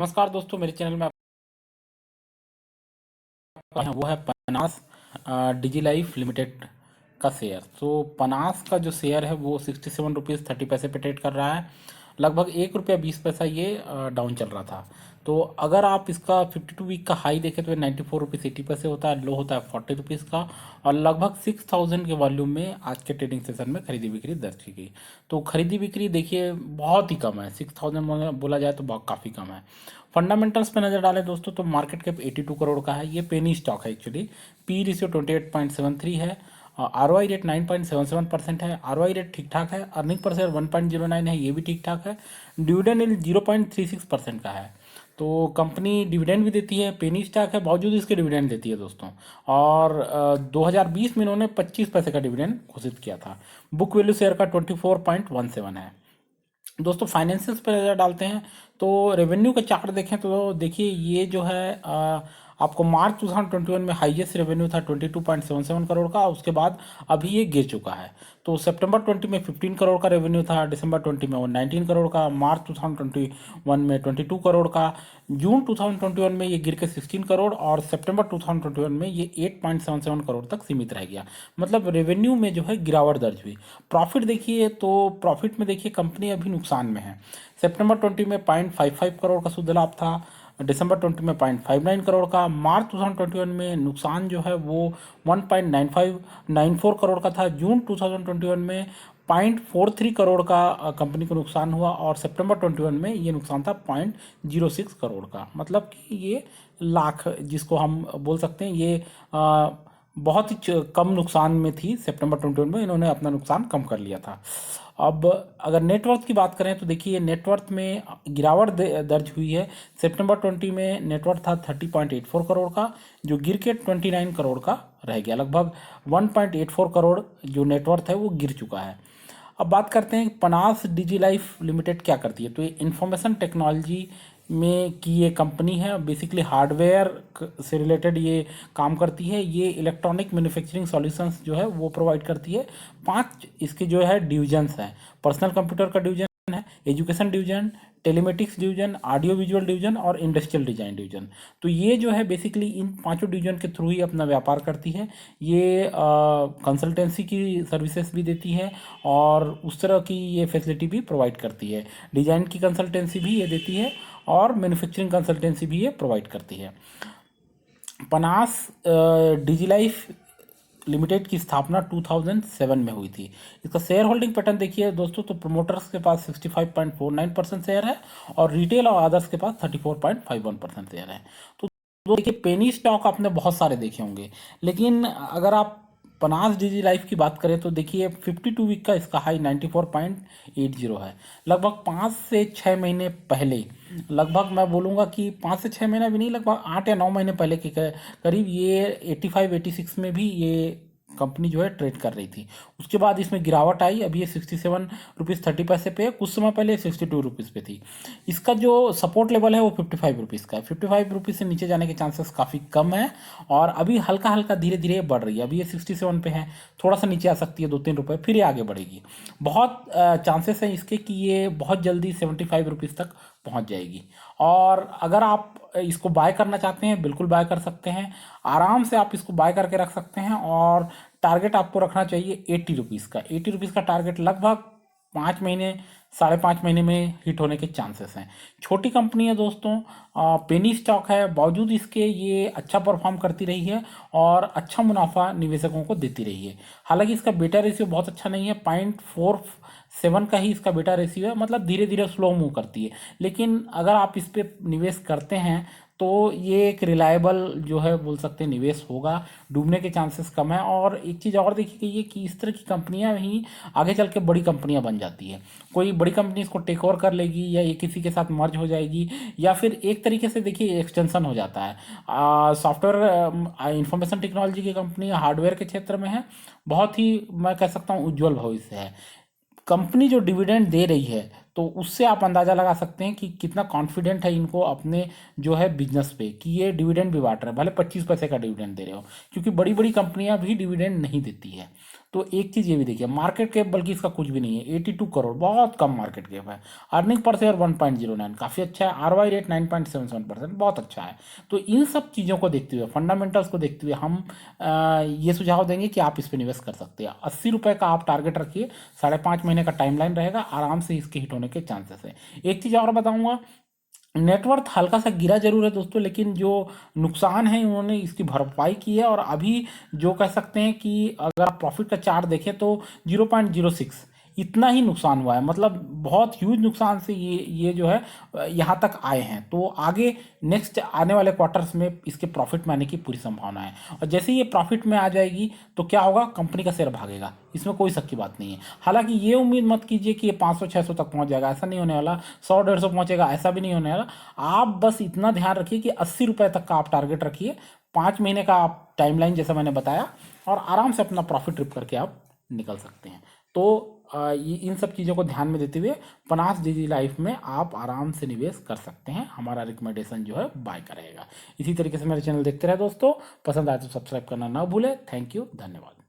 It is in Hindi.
नमस्कार दोस्तों, मेरे चैनल में आपका वो है पनास डिजी लाइफ लिमिटेड का शेयर। तो पनास का जो शेयर है वो 67 रुपीज़ 30 पैसे पे ट्रेड कर रहा है। लगभग 1 रुपया 20 पैसा ये डाउन चल रहा था। तो अगर आप इसका 52 वीक का हाई देखें तो ये 94 रुपीज़ 80 पैसे होता है, लो होता है 40 रुपीज़ का। और लगभग 6000 के वॉल्यूम में आज के ट्रेडिंग सेशन में खरीदी बिक्री दर्ज की गई। तो खरीदी बिक्री देखिए बहुत ही कम है, 6000 बोला जाए तो बहुत काफ़ी कम है। फंडामेंटल्स पे नजर डालें दोस्तों तो मार्केट कैप 82 करोड़ का है। ये पेनी स्टॉक है एक्चुअली। पी रेशियो 28.73 है। आर ओ आई रेट 9.77% है। आर ओ आई रेट ठीक ठाक है। अर्निंग पर शेयर 1.09 है, ये भी ठीक ठाक है। डिविडेंड यील्ड 0.36% का है। तो कंपनी डिविडेंड भी देती है, पेनी स्टॉक है, बावजूद इसके डिविडेंड देती है दोस्तों। और 2020 में इन्होंने 25 पैसे का डिविडेंड घोषित किया था। बुक वैल्यू शेयर का 24.17 है। दोस्तों फाइनेंशियल्स पर नज़र डालते हैं तो रेवेन्यू का चार्ट देखें तो देखिए ये जो है आपको मार्च 2021 में हाईएस्ट रेवेन्यू था 22.77 करोड़ का। उसके बाद अभी ये गिर चुका है। तो सितंबर 20 में 15 करोड़ का रेवेन्यू था, दिसंबर 20 में वो 19 करोड़ का, मार्च 2021 में 22 करोड़ का, जून 2021 में ये गिर के 16 करोड़ और सितंबर 2021 में ये 8.77 करोड़ तक सीमित रह गया। मतलब रेवेन्यू में जो है गिरावट दर्ज हुई। प्रॉफिट देखिए तो प्रॉफिट में देखिए कंपनी अभी नुकसान में है। सितंबर 20 में 0.55 करोड़ का शुद्ध लाभ था, दिसंबर 20 में 0.59 करोड़ का, मार्च 2021 में नुकसान जो है वो 1.9594 करोड़ का था, जून 2021 में 0.43 करोड़ का कंपनी को नुकसान हुआ और सितंबर 21 में ये नुकसान था 0.06 करोड़ का। मतलब कि ये लाख जिसको हम बोल सकते हैं ये बहुत ही कम नुकसान में थी। सितंबर 21 में इन्होंने अपना नुकसान कम कर लिया था। अब अगर नेटवर्थ की बात करें तो देखिए नेटवर्थ में गिरावट दर्ज हुई है। सितंबर 20 में नेटवर्थ था 30.84 करोड़ का, जो गिर के 29 करोड़ का रह गया। लगभग 1.84 करोड़ जो नेटवर्थ है वो गिर चुका है। अब बात करते हैं पनास डिजी लाइफ लिमिटेड क्या करती है। तो ये इंफॉर्मेशन टेक्नोलॉजी में की ये कंपनी है। बेसिकली हार्डवेयर से रिलेटेड ये काम करती है। ये इलेक्ट्रॉनिक मैन्युफैक्चरिंग सॉल्यूशंस जो है वो प्रोवाइड करती है। 5 इसके जो है डिवीजन्स हैं। पर्सनल कंप्यूटर का डिवीजन है, education division, telematics division, audio visual division और इंडस्ट्रियल डिजाइन डिवीजन। तो ये जो है बेसिकली इन पांचों डिवीजन के थ्रू ही अपना व्यापार करती है। ये कंसल्टेंसी की सर्विसेज भी देती है और उस तरह की ये फैसिलिटी भी प्रोवाइड करती है। डिजाइन की कंसल्टेंसी भी ये देती है और मैन्युफैक्चरिंग कंसल्टेंसी भी ये प्रोवाइड करती है। पनास डिजीलाइफ लिमिटेड की स्थापना 2007 में हुई थी। इसका शेयर होल्डिंग पैटर्न देखिए दोस्तों तो प्रोमोटर्स के पास 65.49% शेयर है और रिटेल और अदर्स के पास 34.51% शेयर है। तो देखिए पेनी स्टॉक आपने बहुत सारे देखे होंगे, लेकिन अगर आप पनास डिजी लाइफ की बात करें तो देखिए 52 वीक का इसका हाई 94.80 है। लगभग 5 से 6 महीने पहले, लगभग मैं बोलूँगा कि 5 से 6 महीना भी नहीं, लगभग 8 या 9 महीने पहले के करीब ये 85-86 में भी ये कंपनी जो है ट्रेड कर रही थी। उसके बाद इसमें गिरावट आई, अभी ये 67 रुपीज़ 30 पैसे पे है। कुछ समय पहले 62 रुपीज़ पे थी। इसका जो सपोर्ट लेवल है वो 55 रुपीज़ का है। 55 रुपीज़ से नीचे जाने के चांसेस काफ़ी कम है और अभी हल्का हल्का धीरे धीरे बढ़ रही है। अभी ये 67 पे है, थोड़ा सा नीचे आ सकती है 2-3 रुपये, फिर ये आगे बढ़ेगी। बहुत चांसेस हैं इसके कि ये बहुत जल्दी 75 रुपीज़ तक पहुंच जाएगी। और अगर आप इसको बाय करना चाहते हैं बिल्कुल बाय कर सकते हैं, आराम से आप इसको बाय करके रख सकते हैं। और टारगेट आपको रखना चाहिए 80 रुपीज़ का। 80 रुपीज़ का टारगेट लगभग 5 महीने 5.5 महीने में हिट होने के चांसेस हैं। छोटी कंपनी है दोस्तों, पेनी स्टॉक है, बावजूद इसके ये अच्छा परफॉर्म करती रही है और अच्छा मुनाफा निवेशकों को देती रही है। हालांकि इसका बेटा रेशियो बहुत अच्छा नहीं है, 0.47 का ही इसका बेटा रेशियो है। मतलब धीरे धीरे स्लो मूव करती है, लेकिन अगर आप इस पर निवेश करते हैं तो ये एक रिलायबल जो है बोल सकते हैं निवेश होगा, डूबने के चांसेस कम है। और एक चीज़ और देखी गई है कि इस तरह की कंपनियां ही आगे चल के बड़ी कंपनियां बन जाती है। कोई बड़ी कंपनी इसको टेक ओवर कर लेगी या ये किसी के साथ मर्ज हो जाएगी, या फिर एक तरीके से देखिए एक्सटेंशन हो जाता है। सॉफ्टवेयर इंफॉर्मेशन टेक्नोलॉजी की कंपनी हार्डवेयर के क्षेत्र में है, बहुत ही मैं कह सकता हूँ उज्ज्वल भविष्य है। कंपनी जो डिविडेंड दे रही है तो उससे आप अंदाज़ा लगा सकते हैं कि कितना कॉन्फिडेंट है इनको अपने जो है बिजनेस पे, कि ये डिविडेंड भी बांट रहे हैं, भले 25 पैसे का डिविडेंड दे रहे हो, क्योंकि बड़ी बड़ी कंपनियां भी डिविडेंड नहीं देती है। तो एक चीज़ ये भी देखिए, मार्केट कैप बल्कि इसका कुछ भी नहीं है, 82 करोड़, बहुत कम मार्केट कैप है। अर्निंग पर शेयर 1.09, काफ़ी अच्छा है। आरवाई रेट 9.77%, बहुत अच्छा है। तो इन सब चीज़ों को देखते हुए, फंडामेंटल्स को देखते हुए हम ये सुझाव देंगे कि आप इस पर निवेश कर सकते हैं। 80 रुपये का आप टारगेट रखिए, 5.5 महीने का टाइमलाइन रहेगा, आराम से इसके हिट होने के चांसेस है। एक चीज़ और बताऊंगा, नेटवर्थ हल्का सा गिरा जरूर है दोस्तों, लेकिन जो नुकसान है उन्होंने इसकी भरपाई की है। और अभी जो कह सकते हैं कि अगर आप प्रॉफिट का चार्ट देखें तो 0.06 इतना ही नुकसान हुआ है, मतलब बहुत ह्यूज नुकसान से ये जो है यहाँ तक आए हैं। तो आगे नेक्स्ट आने वाले क्वार्टर्स में इसके प्रॉफिट में आने की पूरी संभावना है। और जैसे ही ये प्रॉफिट में आ जाएगी तो क्या होगा, कंपनी का शेयर भागेगा, इसमें कोई शक की बात नहीं है। हालांकि ये उम्मीद मत कीजिए कि ये 500-600 तक पहुंच जाएगा, ऐसा नहीं होने वाला। 100-150 पहुंचेगा, ऐसा भी नहीं होने वाला। आप बस इतना ध्यान रखिए कि 80 रुपये तक का आप टारगेट रखिए, 5 महीने का आप टाइमलाइन जैसा मैंने बताया, और आराम से अपना प्रॉफिट ट्रिप करके आप निकल सकते हैं। तो ये इन सब चीज़ों को ध्यान में देते हुए पनास डिजी लाइफ में आप आराम से निवेश कर सकते हैं। हमारा रिकमेंडेशन जो है बाय का रहेगा। इसी तरीके से मेरे चैनल देखते रहे दोस्तों, पसंद आए तो सब्सक्राइब करना ना भूलें। थैंक यू, धन्यवाद।